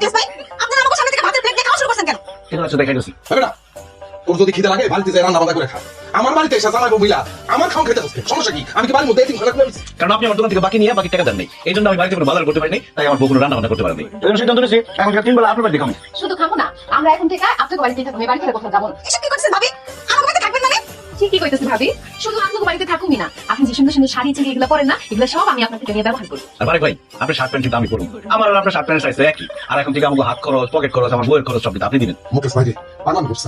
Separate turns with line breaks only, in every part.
মুকেশ ভাই, আপনারা আমাকে সামনে থেকে ভাতের প্লেট দিয়ে খাওয়া শুরু করছেন কেন?
এটা হচ্ছে দেখাই গেছি
বেটা তোর যদি খিদে লাগে বাড়িতে যাই রান্না বান্না করে খা। আমার বাড়িতে এসে জামাই বউ মিলা আমার খাওয়া খেতে হচ্ছে, সমস্যা কি? আমি কি বাড়ির মধ্যে এতিম খানা করে দিচ্ছি?
কারণ আপনি আমার দোকান থেকে বাকি নিয়ে বাকি টাকা দেন নাই, এই জন্য আমি বাড়িতে কোনো বাজার করতে পারিনি, তাই আমার বউ কোনো রান্না বান্না করতে পারেনি। এই জন্য সিদ্ধান্ত নিয়েছি এখন থেকে 3 বেলা আপনার বাড়িতে খাবো।
শুধু খাবো না, আমরা এখন থেকে আপনাকে বাড়িতে থাকবো, এই বাড়ি থেকে কোথাও যাবো না।
এসব কি করছেন ভাবি? আমার বাড়িতে থাকবেন মানে?
ঠিকই কইতেছি ভাবি, শুধু আপনাকে বাড়িতে থাকুমি না, আপনি যে সুন্দর সুন্দর শাড়ি চিড়ি এগুলো পরেন না, এগুলো সব আমি আপনার থেকে নিয়ে ব্যবহার করবো।
আর ভাই আপনার শার্ট প্যান্ট কিন্তু আমি পরবো, আমার আর আপনার শার্ট প্যান্ট সাইজ একই, আর এখন থেকে আমাকে হাত খরচ পকেট খরচ আমার বইয়ের খরচ সব কিন্তু আপনি দিবেন।
মুকেশ ভাই রে, পাগলাম করছে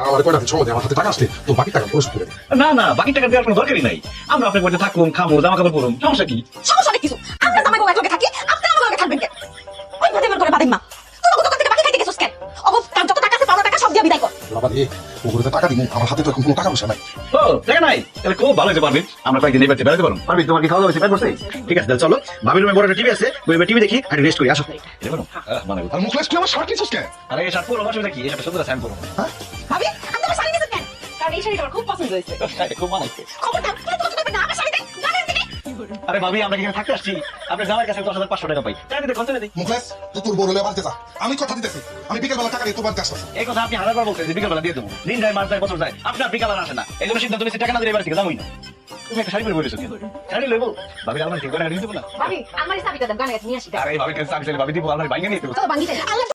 আমার কয়টা দিন সময় দে, আমার হাতে টাকা আসলে তো বাকি টাকা পরিশোধ করে দে।
না না, বাকি টাকা দেওয়ার কোনো দরকারই নাই, আমরা আপনার বাড়িতে থাকুন, খাবো, জামা কাপড় পরুন, সমস্যা কি?
সমস্যা নেই কিছু। আমরা জামাই বউ একলগে থাকি, আপনারা আমার লগে থাকবেন কেন? ওই ভাতে করে বাদেন মা। তোর দোকান থেকে বাকি খাইতে গেছস কেন? অগো তার যত টাকা আছে পাওনা টাকা সব দিয়ে বিদায় কর।
বাবা রে, ওগুলো টাকা দিন, আমার হাতে তো এখন কোনো টাকা পয়সা নাই।
ও টাকা নাই, তাহলে খুব ভালো হতে পারবেন, আমরা কয়েকদিন এই বাড়িতে বেড়াতে পারবো। পারবি? তোমার কি খাওয়া দাওয়া হয়েছে, পেট ভরছে? ঠিক আছে তাহলে চলো, ভাবির রুমে বড় একটা টিভি আছে, ওই টিভি দেখি আর রেস্ট করি, আসো। এটা বলো মানে
আর মুখলেস তুই আমার শার্ট নিছিস কেন?
আরে এই শার্ট পরো, অসুবিধা কি? এই শার্টটা সুন্দর আছে, আমি পরবো।
ভাবি, আপনি আমার শাড়ি নিছেন কেন?
কারণ এই শাড়িটা আমার খুব পছন্দ হয়েছে।
শাড়িটা খুব মানাইছে।
খবরদার, তুমি পছন্দ করবেন না আমার শাড়ি দেন, জানেন দিকে।
আরে ভাবি, আমরা কি এখানে থাকতে আসছি? আপনার জামার কাছে 10,500 টাকা পাই, তাই দিতে কত দিই?
মুখলেস তুই তোর বড় বাড়িতে যা, আমি কথা দিতেছি আমি বিকেল বেলা টাকা দিয়ে তোর বাড়িতে আসতেছি।
এই কথা আপনি হাজারবার বলছেন যে বিকালবেলা দিয়ে দেবো, দিন যায় মাস যায় বছর যায়, আপনার বিকাল আর আসে না, এই জন্য সিদ্ধান্ত নিয়েছি টাকা না দিলে এবার থেকে যাবোই না। তুমি একটা শাড়ি পরে বলেছো কেন? শাড়ি লইবো? ভাবি আমার ঠিক করে দিয়ে দেবো না?
ভাবি, আমার চাবিটা দেন, গানে নিয়ে আসি।
আরে ভাবি কাছে চাবি চাইলে ভাবি দিব, আমার ভাঙিয়ে নিয়ে দেবো।
তো ভাঙ্গি চাই।